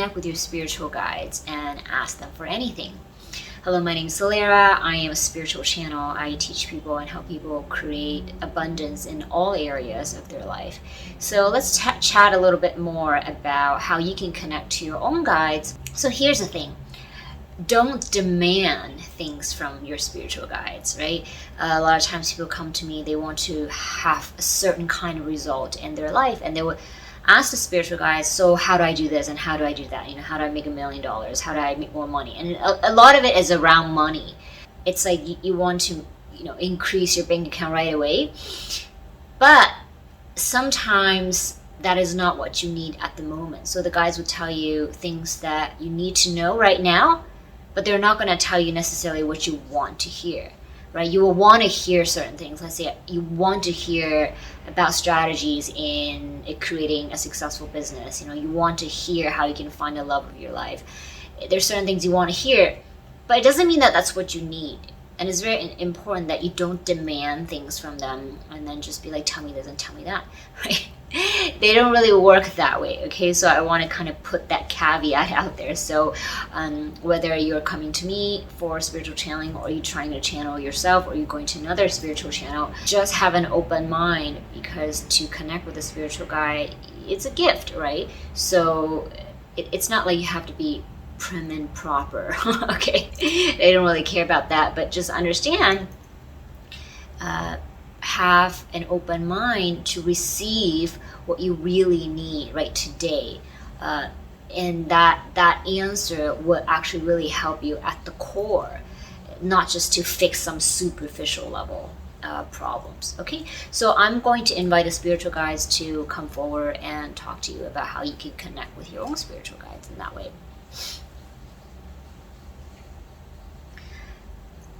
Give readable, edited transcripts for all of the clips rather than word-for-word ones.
connect with your spiritual guides and ask them for anything. Hello, my name is Solera. I am a spiritual channel. I teach people and help people create abundance in all areas of their life. So let's chat a little bit more about how you can connect to your own guides. So here's the thing. Don't demand things from your spiritual guides, right? A lot of times people come to me, they want to have a certain kind of result in their life, and they would ask the spiritual guides, so how do I do this and how do I do that? How do I make $1 million? How do I make more money? And a lot of it is around money. It's like you want to, increase your bank account right away. But sometimes that is not what you need at the moment. So the guides will tell you things that you need to know right now, but they're not going to tell you necessarily what you want to hear, right? You will want to hear certain things. Let's say you want to hear about strategies in creating a successful business. You want to hear how you can find the love of your life. There's certain things you want to hear, but it doesn't mean that that's what you need. And it's very important that you don't demand things from them and then just be like, tell me this and tell me that, right? They don't really work that way, okay? So I want to kind of put that caveat out there. So whether you're coming to me for spiritual channeling, or you're trying to channel yourself, or you're going to another spiritual channel, just have an open mind, because to connect with a spiritual guide, it's a gift, right? So it's not like you have to be prim and proper, okay? They don't really care about that, but just understand, have an open mind to receive what you really need right today, and that answer will actually really help you at the core, not just to fix some superficial level problems. Okay, so I'm going to invite the spiritual guides to come forward and talk to you about how you can connect with your own spiritual guides in that way.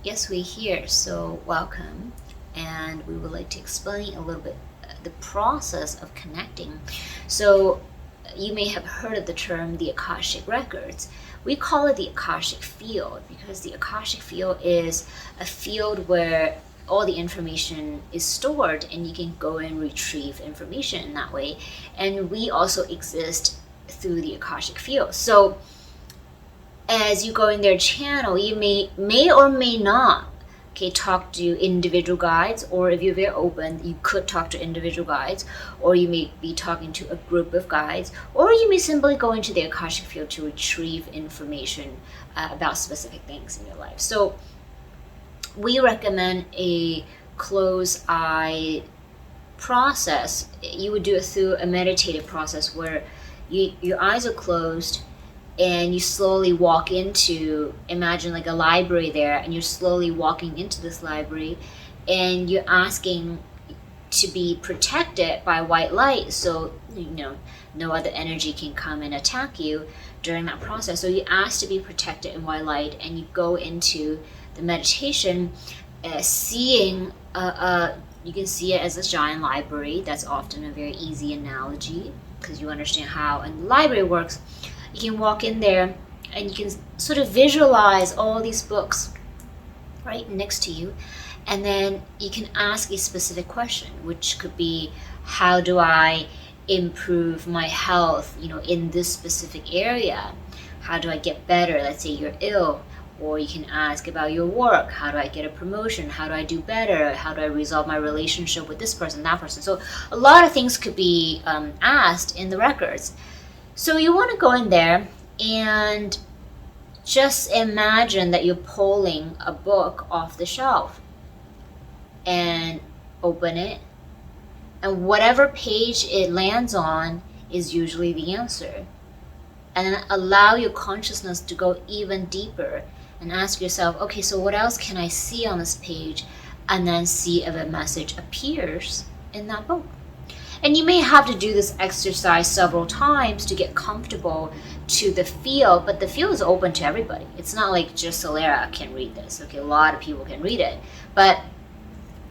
Yes, we're here, so welcome. And we would like to explain a little bit the process of connecting. So you may have heard of the term the Akashic records. We call it the Akashic field because the Akashic field is a field where all the information is stored, and you can go and retrieve information in that way. And we also exist through the Akashic field. So as you go in their channel, you may or may not talk to individual guides, or if you're very open, you could talk to individual guides, or you may be talking to a group of guides, or you may simply go into the Akashic field to retrieve information about specific things in your life. So we recommend a closed eye process. You would do it through a meditative process where your eyes are closed, and you slowly walk into, imagine like a library there, and you're slowly walking into this library, and you're asking to be protected by white light, so no other energy can come and attack you during that process. So you ask to be protected in white light, and you go into the meditation, seeing you can see it as a giant library. That's often a very easy analogy because you understand how a library works. You can walk in there and you can sort of visualize all these books right next to you, and then you can ask a specific question, which could be, how do I improve my health in this specific area? How do I get better? Let's say you're ill. Or you can ask about your work. How do I get a promotion? How do I do better? How do I resolve my relationship with this person, that person? So a lot of things could be asked in the records. So you want to go in there and just imagine that you're pulling a book off the shelf, and open it, and whatever page it lands on is usually the answer. And then allow your consciousness to go even deeper and ask yourself, okay, so what else can I see on this page? And then see if a message appears in that book. And you may have to do this exercise several times to get comfortable to the field, but the field is open to everybody. It's not like just Solera can read this. Okay, a lot of people can read it. But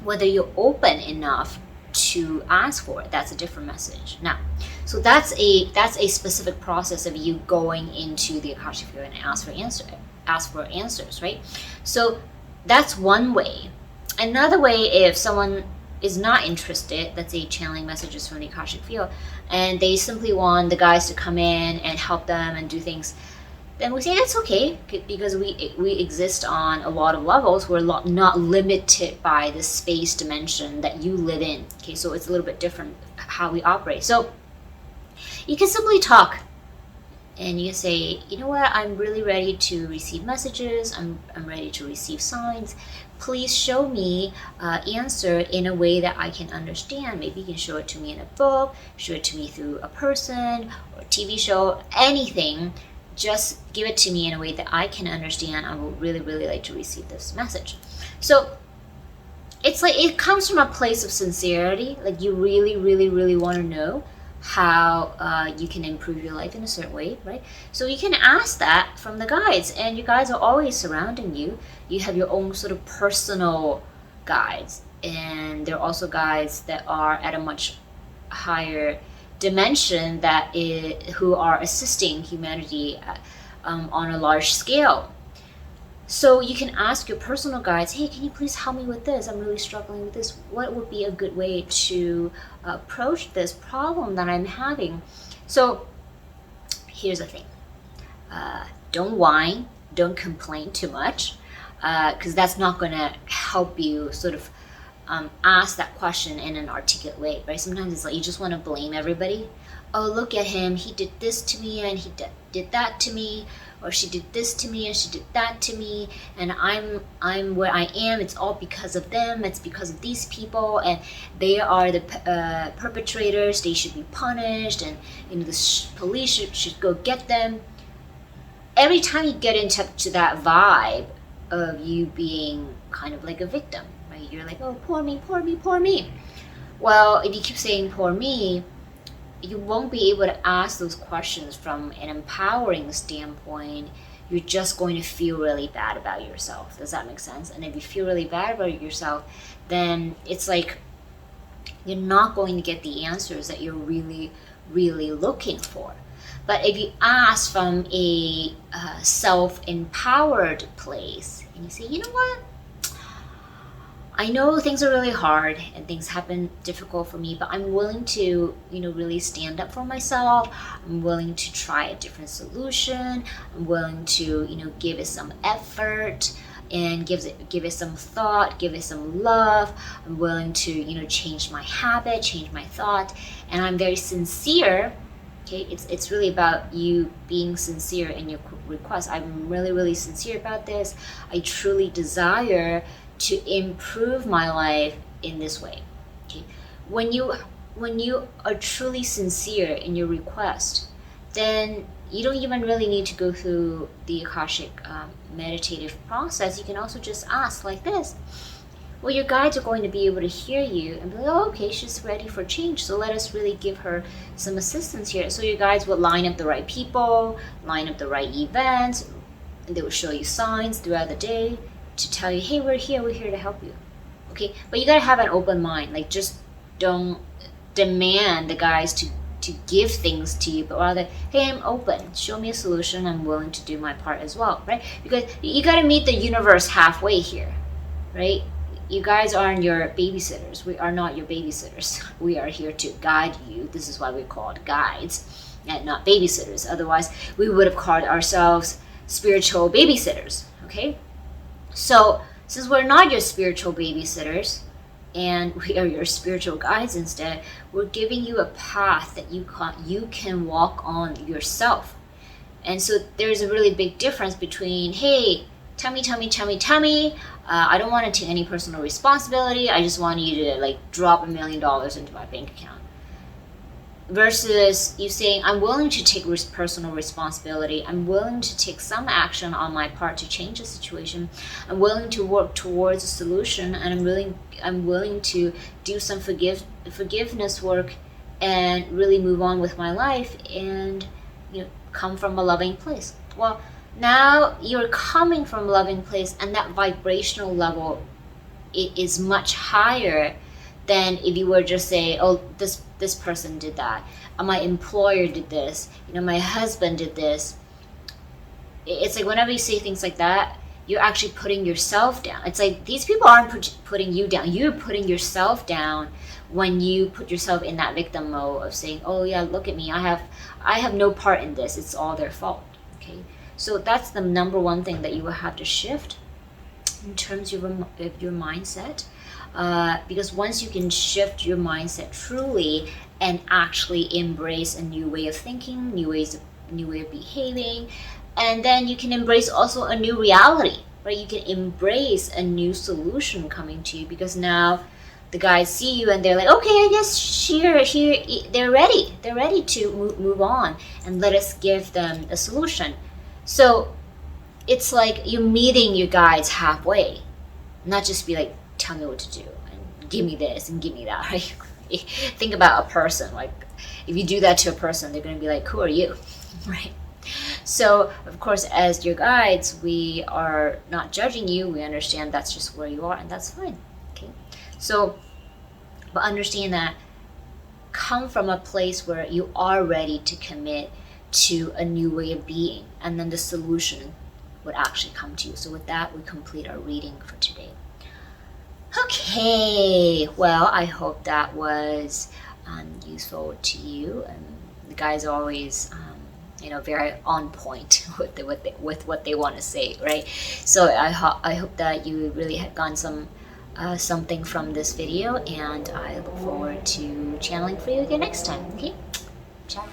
whether you're open enough to ask for it, that's a different message. Now, so that's a specific process of you going into the Akashic field and ask for answers, right? So that's one way. Another way, if someone is not interested, let's say channeling messages from the Akashic field, and they simply want the guides to come in and help them and do things, then we say that's okay, because we exist on a lot of levels. We're not limited by the space dimension that you live in. Okay, so it's a little bit different how we operate. So you can simply talk, and you can say, you know what, I'm really ready to receive messages. I'm ready to receive signs. Please show me answer in a way that I can understand. Maybe you can show it to me in a book, show it to me through a person or a TV show, anything. Just give it to me in a way that I can understand. I would really, really like to receive this message. So it's like it comes from a place of sincerity. Like you really, really, really want to know how you can improve your life in a certain way, right? So you can ask that from the guides, and your guides are always surrounding you. You have your own sort of personal guides, and there are also guides that are at a much higher dimension who are assisting humanity on a large scale. So you can ask your personal guides, hey, can you please help me with this? I'm really struggling with this. What would be a good way to approach this problem that I'm having? So here's the thing. Don't whine, don't complain too much, because that's not going to help you sort of ask that question in an articulate way, right? Sometimes it's like you just want to blame everybody. Oh, look at him. He did this to me, and he did that to me, or she did this to me, and she did that to me, and I'm where I am. It's all because of them. It's because of these people, and they are the perpetrators. They should be punished, and the police should go get them. Every time you get into that vibe of you being kind of like a victim, right? You're like, oh, poor me, poor me, poor me. Well, if you keep saying poor me, you won't be able to ask those questions from an empowering standpoint. You're just going to feel really bad about yourself. Does that make sense? And if you feel really bad about yourself, then it's like you're not going to get the answers that you're really, really looking for. But if you ask from a self-empowered place, and you say, you know what? I know things are really hard and things have been difficult for me, but I'm willing to, really stand up for myself. I'm willing to try a different solution. I'm willing to, give it some effort and give it some thought, give it some love. I'm willing to, change my habit, change my thought, and I'm very sincere. Okay, it's really about you being sincere in your request. I'm really, really sincere about this. I truly desire to improve my life in this way. Okay, when you are truly sincere in your request, then you don't even really need to go through the Akashic meditative process. You can also just ask like this. Well, your guides are going to be able to hear you and be like, oh, okay, she's ready for change, so let us really give her some assistance here. So your guides will line up the right people, line up the right events, and they will show you signs throughout the day to tell you, hey, we're here to help you. Okay, but you gotta have an open mind. Like, just don't demand the guides to give things to you, but rather, hey, I'm open. Show me a solution. I'm willing to do my part as well, right? Because you gotta meet the universe halfway here, right? You guys aren't your babysitters. We are not your babysitters. We are here to guide you. This is why we're called guides and not babysitters. Otherwise, we would have called ourselves spiritual babysitters, okay? So, since we're not your spiritual babysitters, and we are your spiritual guides instead, we're giving you a path that you can walk on yourself. And so there's a really big difference between, hey, tell me, I don't want to take any personal responsibility. I just want you to drop $1 million into my bank account. Versus you saying, I'm willing to take personal responsibility. I'm willing to take some action on my part to change the situation. I'm willing to work towards a solution, and I'm willing to do some forgiveness work and really move on with my life and come from a loving place. Well, now you're coming from a loving place, and that vibrational level is much higher than if you were just say, oh, this person did that, my employer did this, my husband did this. It's like whenever you say things like that, you're actually putting yourself down. It's like these people aren't putting you down. You're putting yourself down when you put yourself in that victim mode of saying, "Oh yeah, look at me. I have no part in this. It's all their fault." Okay, so that's the number one thing that you will have to shift in terms of your mindset. Because once you can shift your mindset truly and actually embrace a new way of thinking, new way of behaving, and then you can embrace also a new reality, right? You can embrace a new solution coming to you, because now the guys see you and they're like, okay, I guess here they're ready to move on, and let us give them a solution. So it's like you're meeting your guides halfway, not just be like, tell me what to do and give me this and give me that, right? Think about a person. Like, if you do that to a person, they're going to be like, who are you? Right? So of course, as your guides, we are not judging you. We understand that's just where you are, and that's fine. Okay, so but understand that come from a place where you are ready to commit to a new way of being, and then the solution would actually come to you. So with that, we complete our reading for today. Okay, well, I hope that was useful to you. And the guys are always, very on point with what they want to say, right? So I hope that you really had gotten something from this video, and I look forward to channeling for you again next time. Okay, ciao.